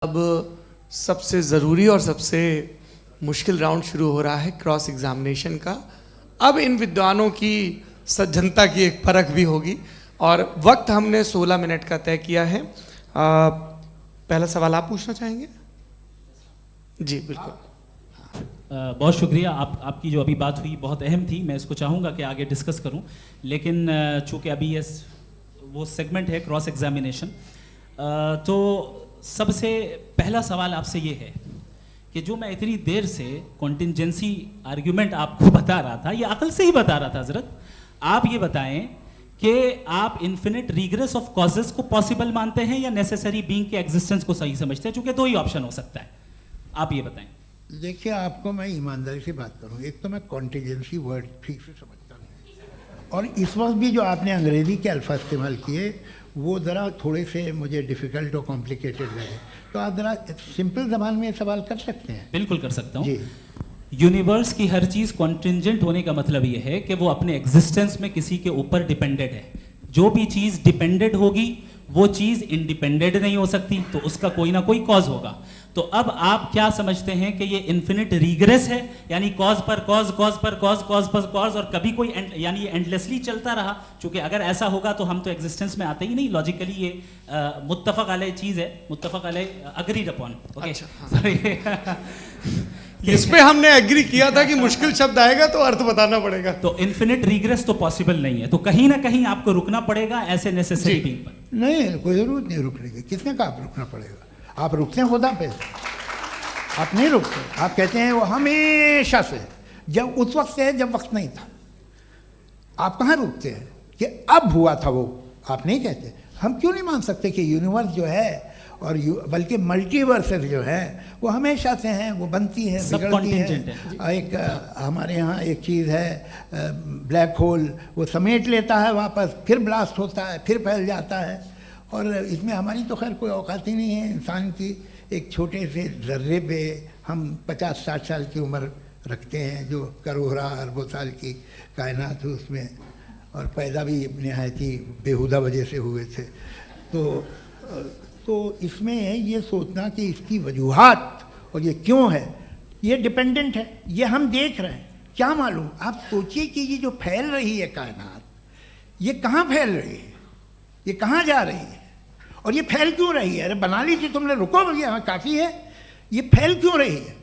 अब सबसे ज़रूरी और सबसे मुश्किल राउंड शुरू हो रहा है क्रॉस एग्जामिनेशन का। अब इन विद्वानों की सज्जनता की एक परख भी होगी और वक्त हमने 16 मिनट का तय किया है। पहला सवाल आप पूछना चाहेंगे? जी बिल्कुल। बहुत शुक्रिया। आपकी जो अभी बात हुई बहुत अहम थी, मैं इसको चाहूँगा कि आगे डिस्कस करूँ, लेकिन चूँकि अभी ये वो सेगमेंट है क्रॉस एग्जामिनेशन, तो सबसे पहला सवाल आपसे ये है कि जो मैं इतनी देर से कॉन्टिंजेंसी आर्ग्यूमेंट आपको बता रहा था, ये अकल से ही बता रहा था हजरत, आप ये बताएं कि आप इन्फिनिट रिग्रेस ऑफ कॉजेस को पॉसिबल मानते हैं या नेसेसरी बीइंग के एग्जिस्टेंस को सही समझते हैं? चूंकि दो ही ऑप्शन हो सकता है, आप ये बताएं। देखिए, आपको मैं ईमानदारी से बात करूं, एक तो मैं कॉन्टिजेंसी वर्ड ठीक से समझता नहीं, और इस वक्त भी जो आपने अंग्रेजी के अल्फाज इस्तेमाल किए वो ज़रा थोड़े से मुझे डिफ़िकल्ट और कॉम्प्लिकेटेड लगे, तो आप ज़रा सिंपल ज़बान में सवाल कर सकते हैं? बिल्कुल कर सकता हूँ जी। यूनिवर्स की हर चीज़ कॉन्टिंजेंट होने का मतलब ये है कि वो अपने एग्जिस्टेंस में किसी के ऊपर डिपेंडेड है। जो भी चीज़ डिपेंडेड होगी वो चीज़ इंडिपेंडेंट नहीं हो सकती, तो उसका कोई ना कोई कॉज होगा। तो अब आप क्या समझते हैं कि ये इन्फिनिट रिग्रेस है, यानी कॉज पर कॉज, कॉज पर कॉज, कॉज पर कॉज, और कभी कोई यानी ये एंडलेसली चलता रहा? क्योंकि अगर ऐसा होगा तो हम तो एग्जिस्टेंस में आते ही नहीं। लॉजिकली ये मुत्तफक अलैह चीज़ है, मुत्तफक अलैह अग्रीड अपॉन। ओके, इस पे हमने एग्री किया था कि मुश्किल शब्द आएगा तो अर्थ बताना पड़ेगा। तो इन्फिनिट रिग्रेस तो पॉसिबल नहीं है, तो कहीं ना कहीं आपको रुकना पड़ेगा ऐसे नेसेसरी बीइंग पर। नहीं, कोई ज़रूरत नहीं रुकने की। किसने कहा आप रुकना पड़ेगा? आप रुकते हैं खुदा पे, आप नहीं रुकते। आप कहते हैं वो हमेशा से, जब उस वक्त से है जब वक्त नहीं था। आप कहाँ रुकते हैं कि अब हुआ था वो? आप नहीं कहते। हम क्यों नहीं मान सकते कि यूनिवर्स जो है और बल्कि मल्टीवर्सेस जो है वो हमेशा से हैं, वो बनती हैं, बिगड़ती हैं। एक हमारे यहाँ एक चीज़ है ब्लैक होल, वो समेट लेता है वापस, फिर ब्लास्ट होता है, फिर फैल जाता है। और इसमें हमारी तो खैर कोई औकात ही नहीं है इंसान की। एक छोटे से ज़र्रे पे हम 50-60 साल की उम्र रखते हैं, जो करोड़ों अरबों साल की कायनात है उसमें, और पैदा भी नहायत ही बेहुदा वजह से हुए थे। तो इसमें ये सोचना कि इसकी वजूहात और ये क्यों है, ये डिपेंडेंट है, ये हम देख रहे हैं। क्या मालूम? आप सोचिए कि ये जो फैल रही है कायनात, ये कहाँ फैल रही है, ये कहाँ जा रही है, और ये फैल क्यों रही है? अरे बना ली थी तुमने, रुको भैया, हाँ काफ़ी है। ये फैल क्यों रही है?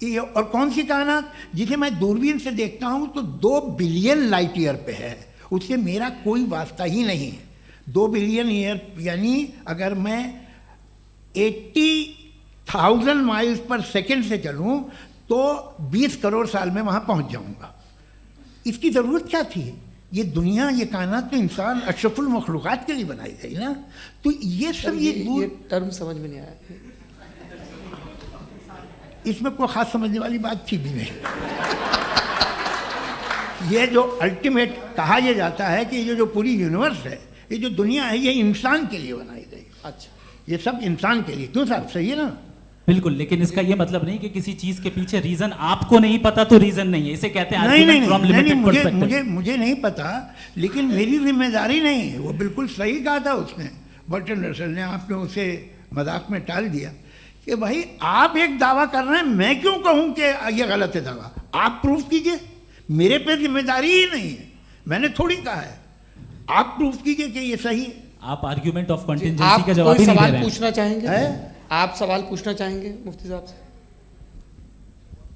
ये और कौन सी कायनात जिसे मैं दूरबीन से देखता हूँ तो 2 बिलियन लाइट ईयर पे है, उससे मेरा कोई वास्ता ही नहीं है। 2 बिलियन ईयर यानी अगर मैं 80,000 माइल्स पर सेकेंड से चलूँ तो 20 करोड़ साल में वहाँ पहुँच जाऊँगा। इसकी ज़रूरत क्या थी? ये दुनिया, ये कायनात तो इंसान अशरफुल मखलूक़ात के लिए बनाई गई ना। तो ये सब ये टर्म समझ में नहीं आया। इसमें कोई ख़ास समझने वाली बात थी भी नहीं। ये जो अल्टीमेट कहा यह जाता है कि ये जो पूरी यूनिवर्स है, ये जो दुनिया है, ये इंसान के लिए बनाई गई। अच्छा, ये सब इंसान के लिए। क्यों साहब, सही है ना? बिल्कुल, लेकिन इसका ये मतलब नहीं कि किसी चीज के पीछे रीजन आपको नहीं पता तो रीजन नहीं है। इसे कहते हैं नहीं, मुझे नहीं पता, लेकिन मेरी जिम्मेदारी नहीं है। वो बिल्कुल सही कहा था उसने, बर्टन रसल ने। आपने उसे मजाक में टाल दिया कि भाई आप एक दावा कर रहे हैं, मैं क्यों कहूँ कि ये गलत है दावा? आप प्रूफ कीजिए, मेरे पे जिम्मेदारी ही नहीं है, मैंने थोड़ी कहा है। आप प्रूफ कीजिए कि ये सही है। आप आर्ग्यूमेंट ऑफ कंटिजेंसी का जवाब ही नहीं दे रहे हैं। पूछना चाहेंगे? आप सवाल पूछना चाहेंगे मुफ्ती साहब से?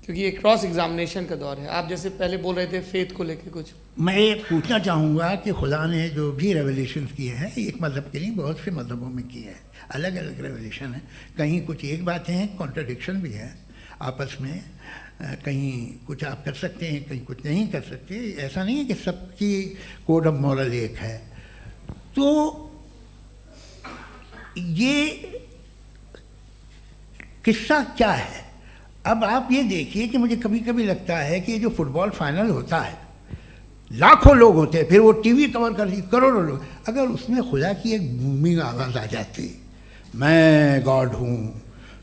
क्योंकि ये क्रॉस एग्जामिनेशन का दौर है। आप जैसे पहले बोल रहे थे फेथ को लेके कुछ, मैं ये पूछना चाहूँगा कि खुदा ने जो भी रेवलेशन किए हैं, एक मज़हब के लिए बहुत से मज़हबों में किए हैं, अलग अलग रेवलेशन है। कहीं कुछ एक बातें हैं, कॉन्ट्रडिक्शन भी है आपस में, कहीं कुछ आप कर सकते हैं, कहीं कुछ नहीं कर सकते। ऐसा नहीं है कि सबकी कोड ऑफ मॉरल एक है। तो ये किस्सा क्या है? अब आप ये देखिए कि मुझे कभी कभी लगता है कि जो फुटबॉल फाइनल होता है, लाखों लोग होते हैं, फिर वो टीवी कवर कर करोड़ों लोग, अगर उसमें खुदा की एक बूमिंग आवाज़ आ जाती, मैं गॉड हूँ,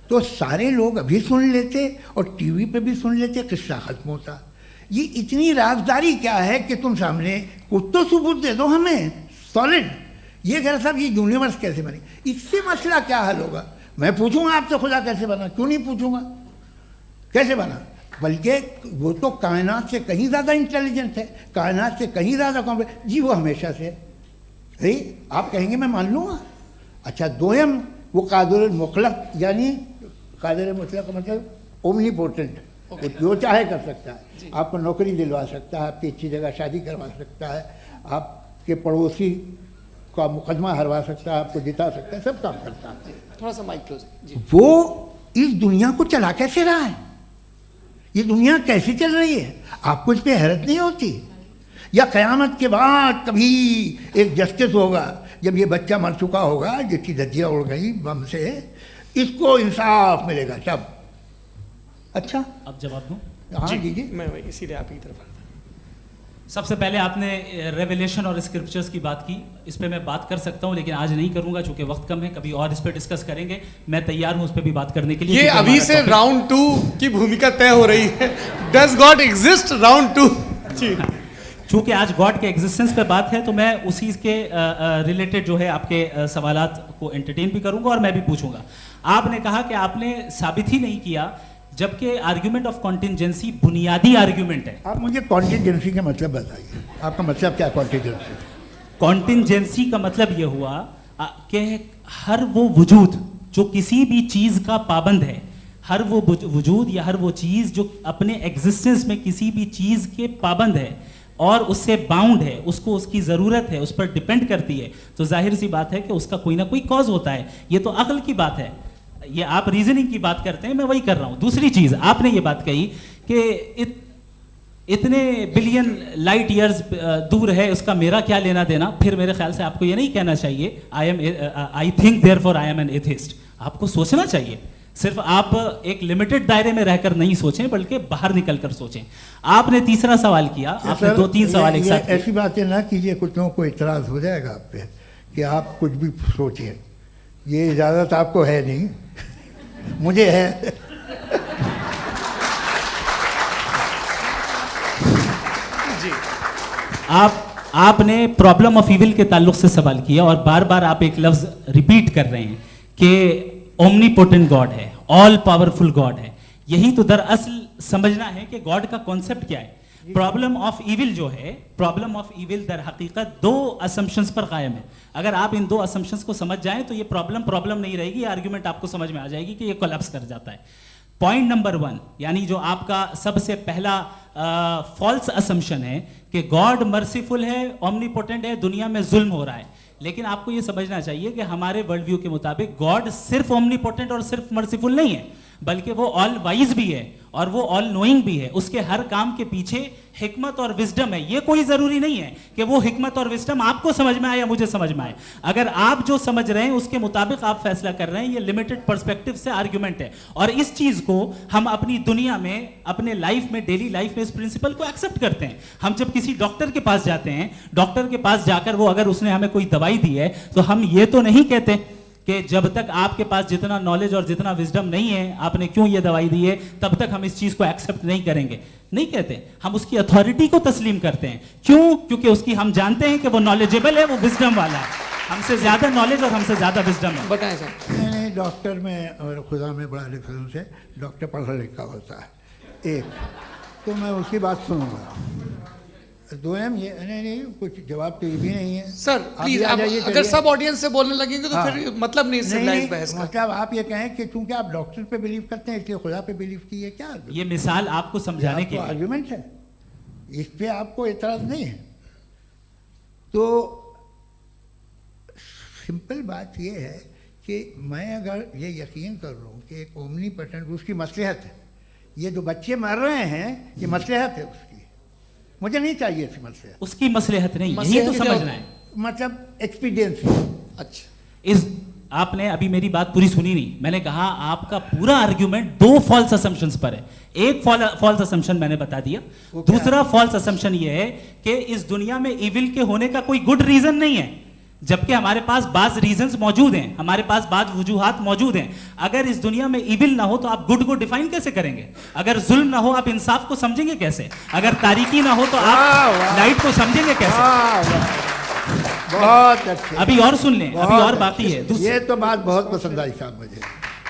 तो सारे लोग अभी सुन लेते और टीवी पे भी सुन लेते, किस्सा ख़त्म होता। ये इतनी राजदारी क्या है कि तुम सामने कुछ तो सबूत दे दो हमें सॉलिड। ये कह रहा साहब ये यूनिवर्स कैसे बनी, इससे मसला क्या हल होगा? मैं पूछूंगा आपसे खुदा कैसे बना, क्यों नहीं पूछूंगा, कैसे बना? बल्कि वो तो कायनात से कहीं ज़्यादा इंटेलिजेंट है, कायनात से कहीं ज़्यादा कॉम्प्लेक्स। जी वो हमेशा से है, आप कहेंगे मैं मान लूँगा। अच्छा दोयम वो कादिर मुतलक, यानी कादिर मुतलक का मतलब ओमनीपोटेंट, वो जो चाहे कर सकता है, आपको नौकरी दिलवा सकता है, आपकी अच्छी जगह शादी करवा सकता है, आपके पड़ोसी का मुकदमा हरवा सकता है, आपको जिता सकता है, सब काम करता है। थोड़ा सा माइक क्लोज जी। वो इस दुनिया को चला कैसे रहा है, ये दुनिया कैसे चल रही है, आपको इस पर हैरत नहीं होती? या क़यामत के बाद कभी एक जस्टिस होगा, जब ये बच्चा मर चुका होगा जिसकी धज्जियाँ उड़ गई बम से, इसको इंसाफ मिलेगा तब? अच्छा अब जवाब दूं? हाँ जी, मैं इसीलिए आप की तरफ सबसे पहले आपने रेवलेशन और स्क्रिप्चर्स की बात की, इस पे मैं बात कर सकता हूं लेकिन आज नहीं करूंगा चूंकि वक्त कम है, कभी और इस पे डिस्कस करेंगे। मैं तैयार हूं उस पे भी बात करने के लिए। ये क्योंकि अभी हमारा से topic- राउंड 2 की भूमिका तय हो रही है। डज गॉड एग्जिस्ट राउंड 2 जी। चूंकि आज गॉड के एग्जिस्टेंस पे बात है तो मैं उसी के रिलेटेड जो है आपके सवालात को एंटरटेन भी करूंगा और मैं भी पूछूंगा। आपने कहा कि आपने साबित ही नहीं किया, जबकि आर्ग्यूमेंट ऑफ कॉन्टिजेंसी बुनियादी आर्ग्यूमेंट है। आप मुझे कॉन्टिजेंसी का मतलब बताइए, आपका मतलब क्या कॉन्टिजेंसी? कॉन्टिजेंसी का मतलब यह हुआ कि हर वो वजूद जो किसी भी चीज का पाबंद है, हर वो वजूद या हर वो चीज जो अपने एग्जिस्टेंस में किसी भी चीज के पाबंद है और उससे बाउंड है, उसको उसकी ज़रूरत है, उस पर डिपेंड करती है, तो जाहिर सी बात है कि उसका कोई ना कोई कॉज होता है। ये तो अक्ल की बात है, ये आप रीजनिंग की बात करते हैं, मैं वही कर रहा हूं। दूसरी चीज आपने ये बात कही कि इतने बिलियन लाइट ईयर्स दूर है, उसका मेरा क्या लेना देना। फिर मेरे ख्याल से आपको ये नहीं कहना चाहिए I think therefore I am an atheist. आपको सोचना चाहिए, सिर्फ आप एक लिमिटेड दायरे में रहकर नहीं सोचें बल्कि बाहर निकलकर सोचें। आपने तीसरा सवाल किया, आपने 2-3 सवाल एक साथ। ऐसी बातें ना कीजिए, कुछ लोगों को इतराज हो जाएगा आप पे कि आप कुछ भी सोचिए, ये इजाज़त आपको है नहीं, मुझे है। जी आपने प्रॉब्लम ऑफ इविल के ताल्लुक से सवाल किया और बार बार आप एक लफ्ज रिपीट कर रहे हैं कि ओमनीपोटेंट गॉड है, ऑल पावरफुल गॉड है। यही तो दरअसल समझना है कि गॉड का कॉन्सेप्ट क्या है। प्रॉब्लम ऑफ इविल जो है, प्रॉब्लम ऑफ इविल दर हकीकत 2 असम्पशंस पर कायम है। अगर आप इन 2 असम्पशंस को समझ जाएं तो ये प्रॉब्लम नहीं रहेगी, आर्ग्यूमेंट आपको समझ में आ जाएगी कि ये कोलैप्स कर जाता है। पॉइंट नंबर 1, यानी जो आपका सबसे पहला फॉल्स असम्पशन है कि गॉड मर्सीफुल है, ओमनीपोटेंट है, दुनिया में जुल्म हो रहा है। लेकिन आपको ये समझना चाहिए कि हमारे वर्ल्ड व्यू के मुताबिक गॉड सिर्फ ओमनीपोटेंट और सिर्फ मर्सीफुल नहीं है, बल्कि वो ऑल वाइज भी है और वो ऑल नोइंग भी है। उसके हर काम के पीछे हिकमत और विजडम है। ये कोई जरूरी नहीं है कि वो हिकमत और विजडम आपको समझ में आए या मुझे समझ में आए। अगर आप जो समझ रहे हैं उसके मुताबिक आप फैसला कर रहे हैं, ये लिमिटेड पर्सपेक्टिव से आर्ग्यूमेंट है। और इस चीज को हम अपनी दुनिया में, अपने लाइफ में, डेली लाइफ में इस प्रिंसिपल को एक्सेप्ट करते हैं। हम जब किसी डॉक्टर के पास जाते हैं, डॉक्टर के पास जाकर वो अगर उसने हमें कोई दवाई दी है तो हम ये तो नहीं कहते कि जब तक आपके पास जितना नॉलेज और जितना विजडम नहीं है, आपने क्यों ये दवाई दी है, तब तक हम इस चीज को एक्सेप्ट नहीं करेंगे। नहीं कहते, हम उसकी अथॉरिटी को तस्लीम करते हैं। क्यों? क्योंकि उसकी हम जानते हैं कि वो नॉलेजेबल है, वो विजडम वाला है, हमसे ज्यादा नॉलेज और हमसे ज्यादा विजडम है। बताएं सर। नहीं, डॉक्टर में और खुदा में बड़ा डिफरेंस है। डॉक्टर पढ़ा लिखा होता है एक, तो मैं उसकी बात सुनूंगा। दोयम ये नहीं, कुछ जवाब तो ये भी नहीं है सर। प्लीज आ आप जाइए, अगर चलिए। सब ऑडियंस से बोलने लगेंगे तो हाँ। फिर मतलब नहीं सिविलाइज्ड बहस का। मतलब आप ये कहें कि चूंकि आप डॉक्टर पे बिलीव करते हैं इसलिए खुदा पे बिलीव कीजिए, क्या ये मिसाल आपको समझाने के लिए आर्ग्यूमेंट है, इस पे आपको एतराज नहीं है। तो सिंपल बात ये है कि मैं अगर ये यकीन कर रहा हूँ कि एक ओमनीपोटेंट, उसकी मसलहत है, ये जो बच्चे मर रहे हैं ये मसलहत है उसकी, मुझे नहीं चाहिए इसकी मसलहत। उसकी मसलहत नहीं, यही तो समझना है। मतलब एक्सपीरियंस। अच्छा, इस आपने अभी मेरी बात पूरी सुनी नहीं। मैंने कहा आपका पूरा आर्ग्यूमेंट 2 फॉल्स असम्पशंस पर है। एक फॉल्स असम्पशन मैंने बता दिया, दूसरा फॉल्स असम्पशन ये है कि इस दुनिया में इविल के होने का कोई गुड रीजन नहीं है, जबकि हमारे पास बाज रीजंस मौजूद हैं, हमारे पास बाज वजूहात मौजूद हैं। अगर इस दुनिया में इविल ना हो तो आप गुड को डिफाइन कैसे करेंगे? अगर जुल्म ना हो आप इंसाफ को समझेंगे कैसे? अगर तारीकी ना हो तो आप लाइट को समझेंगे कैसे? बहुत अच्छे। अभी और सुन लें, अभी और बाकी है। ये तो बात बहुत पसंद आई साहब मुझे।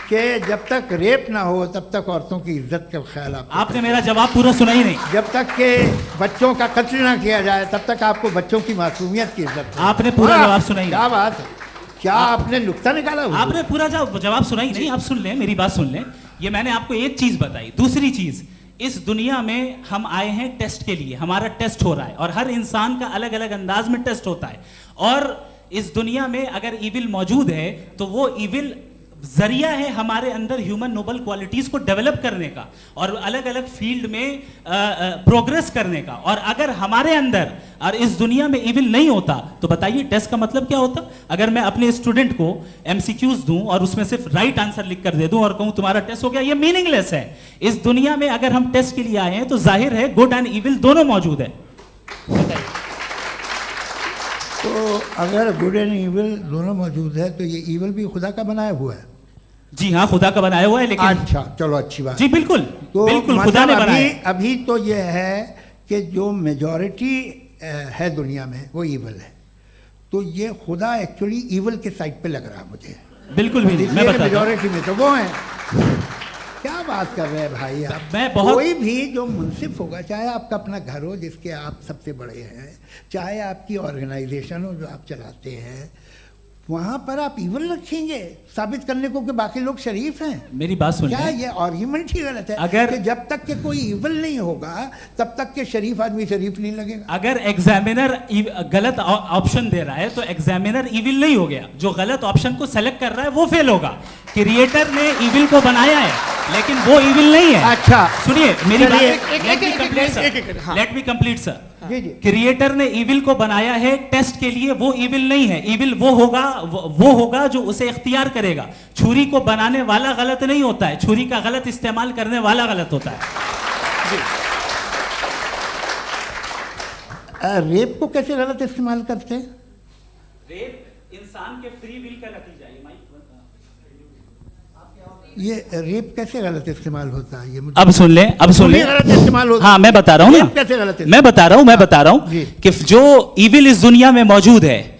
कि जब तक रेप ना हो तब तक औरतों की इज्जत का ख्याल आपने मेरा जवाब पूरा सुना ही नहीं। जब तक के बच्चों का कत्ल ना किया जाए तब तक आपको बच्चों की मासूमियत की इज्जत है। आपने पूरा जवाब सुना ही क्या बात है, क्या आपने नुक्ता निकाला? आपने पूरा जवाब सुना ही नहीं। आप सुन लें, मेरी बात सुन लें। ये मैंने आपको एक चीज बताई। दूसरी चीज, इस दुनिया में हम आए हैं टेस्ट के लिए, हमारा टेस्ट हो रहा है और हर इंसान का अलग अलग अंदाज में टेस्ट होता है। और इस दुनिया में अगर इविल मौजूद है तो वो इविल जरिया है हमारे अंदर ह्यूमन नोबल क्वालिटीज को डेवलप करने का और अलग अलग फील्ड में प्रोग्रेस करने का। और अगर हमारे अंदर और इस दुनिया में इविल नहीं होता तो बताइए टेस्ट का मतलब क्या होता? अगर मैं अपने स्टूडेंट को एमसीक्यूज दूं और उसमें सिर्फ राइट आंसर लिख कर दे दूं और कहूं तुम्हारा टेस्ट हो गया, ये मीनिंगलेस है। इस दुनिया में अगर हम टेस्ट के लिए आए हैं तो जाहिर है गुड एंड इविल दोनों मौजूद है। बताइए। तो अगर गुड एंड इविल दोनों मौजूद है तो ये इविल भी खुदा का बनाया हुआ है? जी हाँ, खुदा का बनाया हुआ है। लेकिन अच्छा, चलो अच्छी बात। जी बिल्कुल, तो बिल्कुल खुदा ने बनाया। अभी तो ये है कि जो मेजॉरिटी है दुनिया में वो इविल है, तो ये खुदा एक्चुअली इविल के साइड पे लग रहा है मुझे। बिल्कुल भी नहीं, मैं बताता हूं। मेजॉरिटी में तो वो है। क्या बात कर रहे हैं भाई आप? कोई भी जो मुंसिफ होगा, चाहे आपका अपना घर हो जिसके आप सबसे बड़े हैं, चाहे आपकी ऑर्गेनाइजेशन हो जो आप चलाते हैं, वहां पर आप इवल रखेंगे साबित करने को कि बाकी लोग शरीफ हैं? मेरी बात सुनिए। क्या ये आर्ग्यूमेंट ही गलत है? अगर कि जब तक के कोई इवल नहीं होगा तब तक के शरीफ आदमी शरीफ नहीं लगेगा। अगर एग्जामिनर गलत ऑप्शन दे रहा है तो एग्जामिनर इविल नहीं हो गया। जो गलत ऑप्शन को सेलेक्ट कर रहा है वो फेल होगा। क्रिएटर ने इविल को बनाया है लेकिन वो इविल नहीं है। अच्छा सुनिए मेरी बात, लेट मी कंप्लीट सर। जी जी। क्रिएटर ने इविल को बनाया है टेस्ट के लिए, वो इविल नहीं है। इविल वो होगा जो उसे इख्तियार करेगा। छुरी को बनाने वाला गलत नहीं होता है, छुरी का गलत इस्तेमाल करने वाला गलत होता है। रेप को कैसे गलत इस्तेमाल करते हैं? रेप इंसान के फ्री विल का नतीजा है। ये रेप कैसे गलत इस्तेमाल होता है? ये मुझे अब सुन लें, अब सुन लें। गलत इस्तेमाल होता है। हाँ मैं बता रहा हूँ ना, कैसे गलत? मैं बता रहा हूँ कि जो इविल इस दुनिया में मौजूद है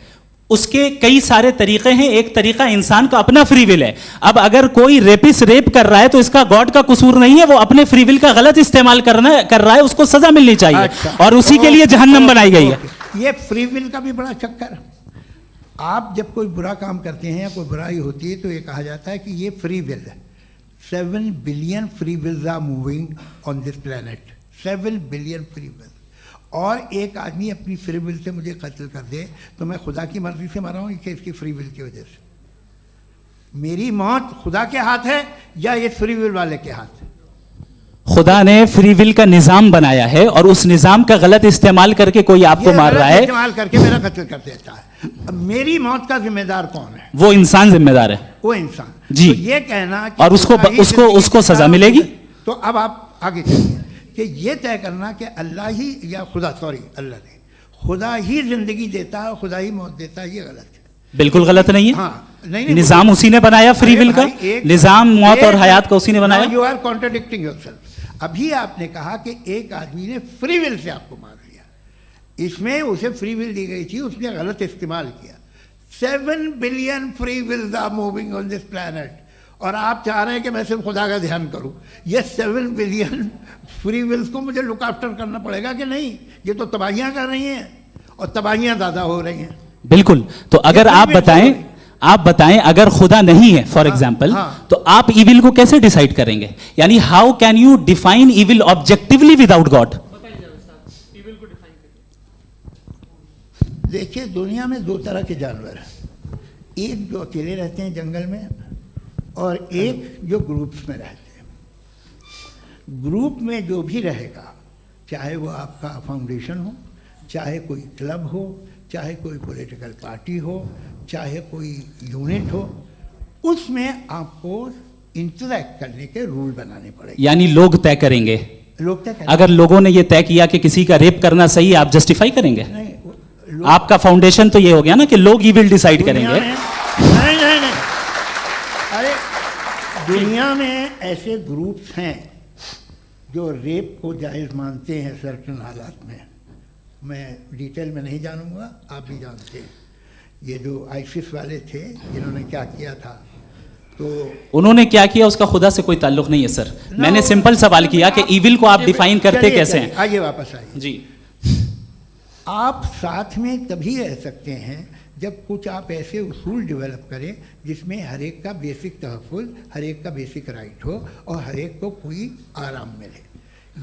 उसके कई सारे तरीके हैं। एक तरीका इंसान का अपना फ्री विल है। अब अगर कोई रेपिस्ट रेप कर रहा है तो इसका गॉड का कसूर नहीं है, वो अपने फ्री विल का गलत इस्तेमाल कर रहा है, उसको सजा मिलनी चाहिए। अच्छा, और उसी के लिए जहन्नम बनाई गई है। ये फ्री विल का भी बड़ा चक्कर। आप जब कोई बुरा काम करते हैं या कोई बुराई होती है तो ये कहा जाता है कि ये फ्री विल है। 7 billion free wills are moving on this planet. 7 billion free will. और एक आदमी अपनी फ्री विल से मुझे कत्ल कर दे तो मैं खुदा की मर्जी से मरा हूँ कि इसकी फ्री विल की वजह से? मेरी मौत खुदा के हाथ है या ये फ्री विल वाले के हाथ है? खुदा ने फ्री विल का निजाम बनाया है और उस निजाम का गलत इस्तेमाल करके कोई आपको मार रहा है, इस्तेमाल करके मेरा कत्ल कर देता है। अब मेरी मौत का जिम्मेदार कौन है? वो इंसान जिम्मेदार है। वो इंसान जी। तो ये कहना कि और उसको सजा मिलेगी। तो अब आप आगे चलिए कि ये तय करना कि अल्लाह ही या अल्लाह ने खुदा ही जिंदगी देता है, खुदा ही मौत देता है, ये गलत है। बिल्कुल गलत नहीं है। हाँ, नहीं, निजाम उसी ने बनाया फ्री विल का। निजाम मौत और हयात का उसी ने बनाया। You are contradicting yourself. अभी आपने कहा कि एक आदमी ने फ्री विल से आपको मार दिया, इसमें उसे फ्री विल दी गई थी, उसने गलत इस्तेमाल किया। 7 billion free wills are moving on this planet और आप चाह रहे हैं कि मैं सिर्फ खुदा का ध्यान करूं। ये 7 बिलियन फ्री विल्स को मुझे लुक आफ्टर करना पड़ेगा कि नहीं? ये तो तबाहियां कर रही हैं और तबाहियां ज़्यादा हो रही हैं। बिल्कुल। तो अगर आप बताएं अगर खुदा नहीं है फॉर एग्जाम्पल, तो आप इविल को कैसे डिसाइड करेंगे? यानी how can you define evil objectively without God? देखिए दुनिया में 2 तरह के जानवर हैं। एक जो अकेले रहते हैं जंगल में और एक जो ग्रुप्स में रहते हैं। ग्रुप में जो भी रहेगा, चाहे वो आपका फाउंडेशन हो, चाहे कोई क्लब हो, चाहे कोई पॉलिटिकल पार्टी हो, चाहे कोई यूनिट हो, उसमें आपको इंटरैक्ट करने के रूल बनाने पड़ेंगे। यानी लोग तय करेंगे। लोग तय करेंगे। अगर लोगों ने ये तय किया कि किसी का रेप करना सही है, आप जस्टिफाई करेंगे? नहीं, आपका फाउंडेशन तो ये हो गया ना कि लोग ही विल डिसाइड करेंगे। नहीं। अरे दुनिया में ऐसे ग्रुप्स हैं जो रेप को जायज़ मानते हैं सर्टेन हालात में। मैं डिटेल में नहीं जानूंगा, आप भी जानते हैं। ये जो आईसिस वाले थे जिन्होंने क्या किया था, तो उन्होंने क्या किया उसका खुदा से कोई ताल्लुक नहीं है सर। मैंने सिंपल सवाल किया कि ईविल को आप डिफाइन करते कैसे हैं? आइए वापस आइए जी। आप साथ में तभी रह सकते हैं जब कुछ आप ऐसे उसूल डेवलप करें जिसमें हर एक का बेसिक तहफ़्फ़ुज़, हर एक का बेसिक राइट हो और हर एक को कोई आराम मिले।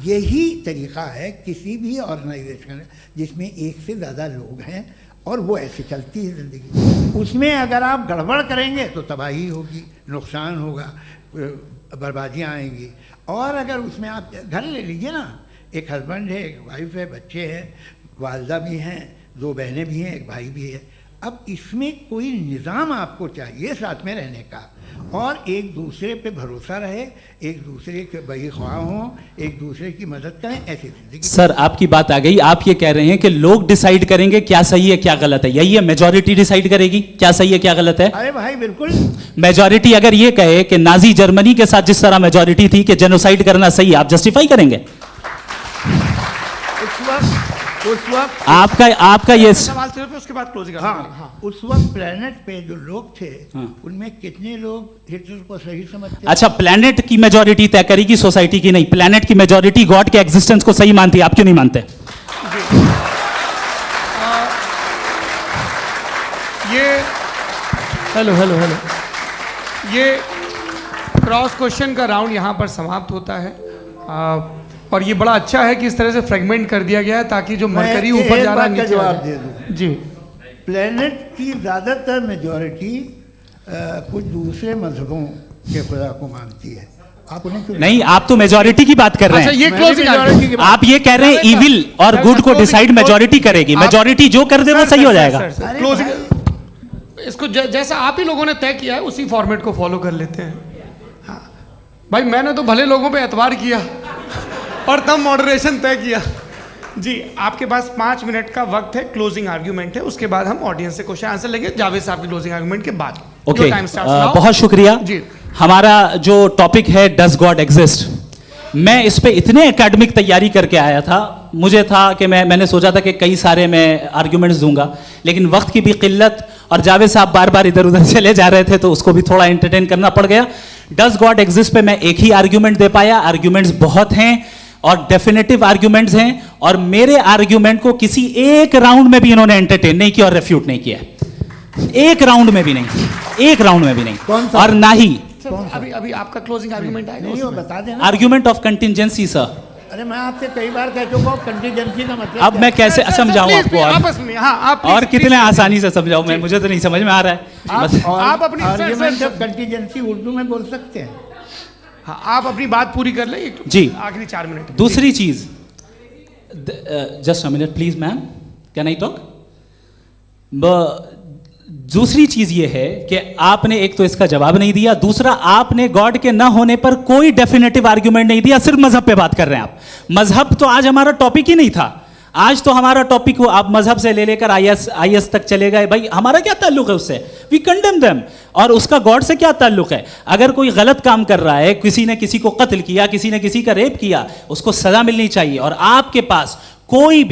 यही तरीक़ा है किसी भी ऑर्गेनाइजेशन जिसमें एक से ज़्यादा लोग हैं और वो ऐसे चलती है ज़िंदगी। उसमें अगर आप गड़बड़ करेंगे तो तबाही होगी, नुकसान होगा, बर्बादियाँ आएंगी। और अगर उसमें आप घर ले लीजिए ना, एक हस्बैंड है, एक वाइफ है, बच्चे हैं, वालदा भी हैं, 2 बहनें भी हैं, एक भाई भी है। अब इसमें कोई निज़ाम आपको चाहिए साथ में रहने का, और एक दूसरे पे भरोसा रहे, एक दूसरे के बहीख्वाह हों, एक दूसरे की मदद करें, ऐसी जिंदगी। सर आपकी बात आ गई। आप ये कह रहे हैं कि लोग डिसाइड करेंगे क्या सही है क्या गलत है, यही है? मेजॉरिटी डिसाइड करेगी क्या सही है क्या गलत है? अरे भाई बिल्कुल। मेजॉरिटी अगर ये कहे कि नाजी जर्मनी के साथ जिस तरह मेजॉरिटी थी कि जेनोसाइड करना सही, आप जस्टिफाई करेंगे? उस वक्त आपका ये सवाल सिर्फ उसके बाद क्लोजिंग। हाँ, उस वक्त प्लेनेट पे जो लोग थे उनमें कितने लोग हिटलर को सही समझते? अच्छा, प्लेनेट की मेजॉरिटी तय करेगी, सोसाइटी की नहीं। प्लेनेट की मेजॉरिटी गॉड के एग्जिस्टेंस को सही मानती है, आप क्यों नहीं मानते? ये हेलो ये क्रॉस क्वेश्चन का राउंड यहाँ पर समाप्त होता है। और ये बड़ा अच्छा है कि इस तरह से फ्रेगमेंट कर दिया गया है ताकि जो मरकरी ऊपर जा रहा है नीचे जवाब दे दूं। जी। प्लेनेट की ज़्यादातर मेजॉरिटी कुछ दूसरे मजहबों के खुदा को मानती है। आप उन्हें क्यों नहीं, आप तो मेजॉरिटी की बात कर रहे हैं। अच्छा, ये क्लोजिंग आप ये कह रहे हैं इविल और गुड को डिसाइड मेजॉरिटी करेगी, मेजॉरिटी जो कर दे वो सही हो जाएगा। क्लोजिंग इसको जैसा आप ही लोगों ने तय किया है उसी फॉर्मेट को फॉलो कर लेते हैं। हाँ भाई, मैंने तो भले लोगों पे एतबार किया और तब मॉडरेशन तय किया। जी, आपके पास 5 मिनट का वक्त है, क्लोजिंग आर्ग्यूमेंट है, उसके बाद हम ऑडियंस से क्वेश्चन आंसर लेंगे जावेद साहब की क्लोजिंग आर्ग्यूमेंट के बाद। ओके, बहुत शुक्रिया जी। हमारा जो टॉपिक है डज गॉड एग्जिस्ट, मैं इस पे इतने एकेडमिक तैयारी करके आया था, मुझे था कि मैंने सोचा था कि कई सारे मैं आर्ग्यूमेंट्स दूंगा, लेकिन वक्त की भी किल्लत और जावेद साहब बार बार इधर उधर चले जा रहे थे तो उसको भी थोड़ा एंटरटेन करना पड़ गया। डज गॉड एग्जिस्ट पे मैं एक ही आर्ग्यूमेंट दे पाया। आर्ग्यूमेंट्स बहुत हैं और डेफिनेटिव आर्ग्यूमेंट्स हैं, और मेरे आर्ग्यूमेंट को किसी एक राउंड में भी इन्होंने एंटरटेन नहीं किया और रेफ्यूट नहीं किया। एक राउंड में भी नहीं, एक राउंड में भी नहीं। और ना ही अभी आपका क्लोजिंग आर्ग्यूमेंट आएगा, नहीं, वो बता देना। Argument of contingency sir. अरे मैं आपसे कई बार कह चुका हूं कंटीजेंसी का मतलब अब मैं कैसे समझाऊं आपको? आपस में हाँ, आप और कितने आसानी से समझाऊं मैं, मुझे तो नहीं समझ में आ रहा है। आप अपनी आर्ग्यूमेंट ऑफ कंटीजेंसी उर्दू में बोल सकते हैं। हाँ, आप अपनी बात पूरी कर लें जी, आखिरी 4 मिनट। दूसरी चीज, just a minute please ma'am, can I talk? दूसरी चीज ये है कि आपने एक तो इसका जवाब नहीं दिया, दूसरा आपने गॉड के ना होने पर कोई डेफिनेटिव आर्ग्यूमेंट नहीं दिया, सिर्फ मजहब पे बात कर रहे हैं आप। मजहब तो आज हमारा टॉपिक ही नहीं था। आज तो हमारा टॉपिक हो, आप मजहब से ले लेकर आईएस तक चले गए। भाई हमारा क्या ताल्लुक है उससे? We condemn them. और उसका गॉड से क्या ताल्लुक है? अगर कोई गलत काम कर रहा है, किसी ने किसी को कत्ल किया, किसी ने किसी का रेप किया, उसको सजा मिलनी चाहिए। और आपके पास कोई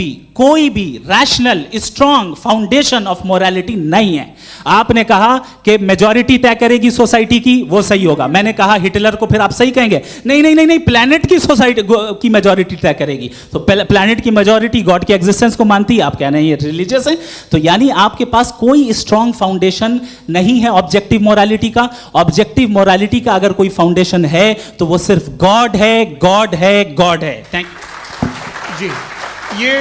भी rational strong foundation of morality नहीं है। आपने कहा कि मेजॉरिटी तय करेगी सोसाइटी की, वो सही होगा। मैंने कहा हिटलर को फिर आप सही कहेंगे, नहीं, प्लैनेट की सोसाइटी की मेजॉरिटी तय करेगी। तो प्लैनेट की मेजॉरिटी गॉड के एग्जिस्टेंस को मानती है, आप कह रहे हैं ये रिलीजियस है। तो यानी आपके पास कोई स्ट्रॉन्ग फाउंडेशन नहीं है ऑब्जेक्टिव मोरालिटी का। ऑब्जेक्टिव मोरालिटी का अगर कोई फाउंडेशन है तो वो सिर्फ गॉड है, गॉड है, गॉड है। थैंक यू जी। ये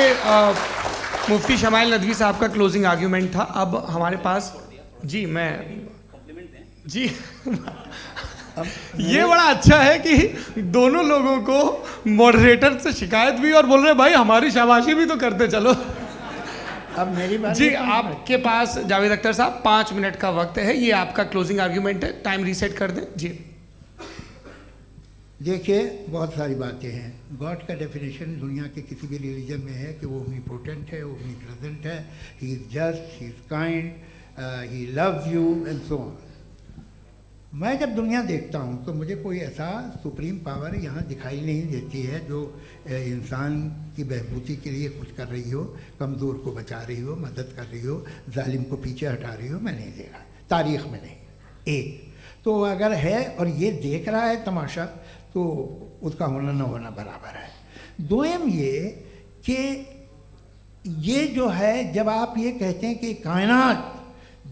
मुफ्ती शमाइल नदवी साहब का क्लोजिंग आर्ग्यूमेंट था। अब हमारे पास जी ये बड़ा अच्छा है कि दोनों लोगों को मॉडरेटर से शिकायत भी और बोल रहे भाई हमारी शाबाशी भी तो करते चलो। अब मेरी बात जी, आपके पास जावेद अख्तर साहब 5 मिनट का वक्त है, ये आपका क्लोजिंग आर्ग्यूमेंट है, टाइम रीसेट कर दें जी। देखिए, बहुत सारी बातें हैं। गॉड का डेफिनेशन दुनिया के किसी भी रिलीजन में है कि वो ओमनीपोटेंट है, ओमनीप्रेजेंट है, he is just, he is kind, he loves you and so on. मैं जब दुनिया देखता हूँ तो मुझे कोई ऐसा सुप्रीम पावर यहाँ दिखाई नहीं देती है जो इंसान की बहबूदी के लिए कुछ कर रही हो, कमज़ोर को बचा रही हो, मदद कर रही हो, जालिम को पीछे हटा रही हो। मैं नहीं देखा, तारीख़ में नहीं। एक तो अगर है और ये देख रहा है तमाशा, तो उसका होना न होना बराबर है। दोयम ये कि ये जो है, जब आप ये कहते हैं कि कायनात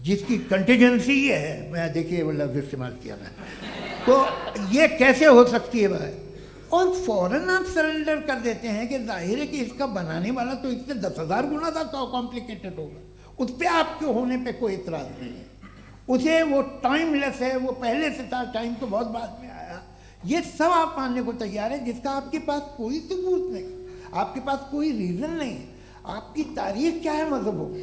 जिसकी कंटिजेंसी है, मैं देखिए वो लफ्ज़ इस्तेमाल किया मैं, तो ये कैसे हो सकती है भाई? और फ़ौरन आप सरेंडर कर देते हैं कि जाहिर है कि इसका बनाने वाला तो इससे 10,000 गुना था कॉम्प्लिकेटेड होगा, उस पर आपके होने पे कोई इतराज़ नहीं है। उसे वो टाइमलेस है, वो पहले से था, टाइम तो बहुत बाद में आया, ये सब आप मानने को तैयार है, जिसका आपके पास कोई सबूत नहीं, आपके पास कोई रीज़न नहीं है। आपकी तारीख क्या है मज़हबों की?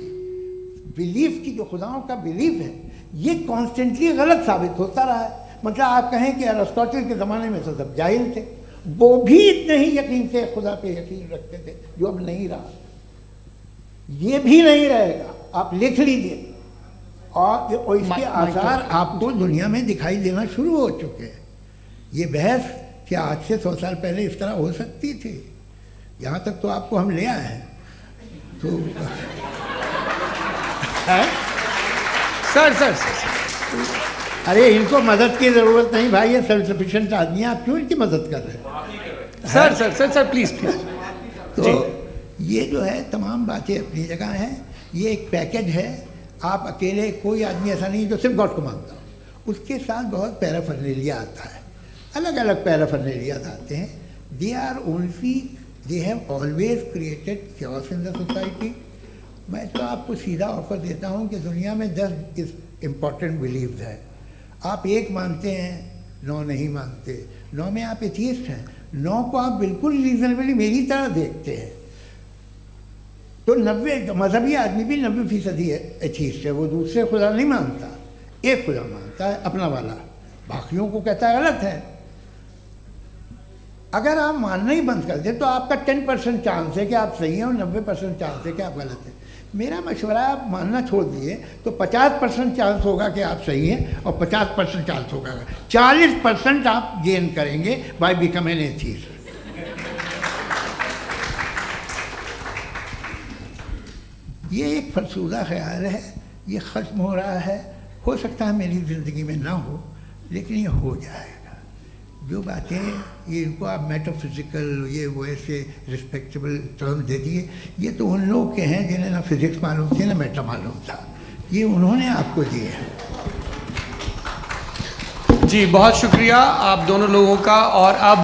बिलीफ की, जो खुदाओं का बिलीफ है, ये कॉन्स्टेंटली गलत साबित होता रहा है। मतलब आप कहें कि अरिस्टोटल के ज़माने में तो सब जाहिल थे, वो भी इतने ही यकीन से खुदा पे यकीन रखते थे, जो अब नहीं रहा, ये भी नहीं रहेगा, आप लिख लीजिए। और इसके आसार आपको दुनिया में दिखाई देना शुरू हो चुके हैं। ये बहस क्या आज से 100 साल पहले इस तरह हो सकती थी? यहाँ तक तो आपको हम ले आए हैं। तो सर अरे इनको मदद की ज़रूरत नहीं भाई, ये सेल्फ सफिशिएंट आदमी है, आप क्यों इनकी मदद कर रहे हैं? Sir please. तो ये जो है तमाम बातें अपनी जगह हैं, ये एक पैकेज है। आप अकेले, कोई आदमी ऐसा नहीं जो सिर्फ गॉड को मानता हो, उसके साथ बहुत पैराफर्नेलिया आता है, अलग अलग पैराफर्नेलियाज आते हैं। They have always created chaos in the society. मैं तो आपको सीधा ऑफर देता हूँ कि दुनिया में 10 इम्पॉर्टेंट बिलीव्स हैं, आप एक मानते हैं, 9 नहीं मानते, 9 में आप एथियस्ट हैं, 9 को आप बिल्कुल रीजनेबली मेरी तरह देखते हैं। तो 90 मजहबी आदमी भी 90% एथियस्ट है, वो दूसरे खुदा नहीं मानता, एक खुदा मानता है अपना वाला, बाकियों को कहता है गलत है। अगर आप मानना ही बंद कर दें तो आपका 10% चांस है कि आप सही हैं और 90% चांस है कि आप गलत हैं। मेरा मशवरा है आप मानना छोड़ दिए तो 50% चांस होगा कि आप सही हैं और 50% चांस होगा, 40% आप गेन करेंगे बाय बिकमिंग एथियस्ट। ये एक फरसूदा ख्याल है, ये ख़त्म हो रहा है, हो सकता है मेरी ज़िंदगी में ना हो, लेकिन ये हो जाएगा। जो बातें ये इनको आप मेटाफिज़िकल ये वो ऐसे रिस्पेक्टेबल टर्म दे दिए, ये तो उन लोग के हैं जिन्हें ना फिज़िक्स मालूम थी ना मेटा मालूम था, ये उन्होंने आपको दिए हैं। जी बहुत शुक्रिया आप दोनों लोगों का। और अब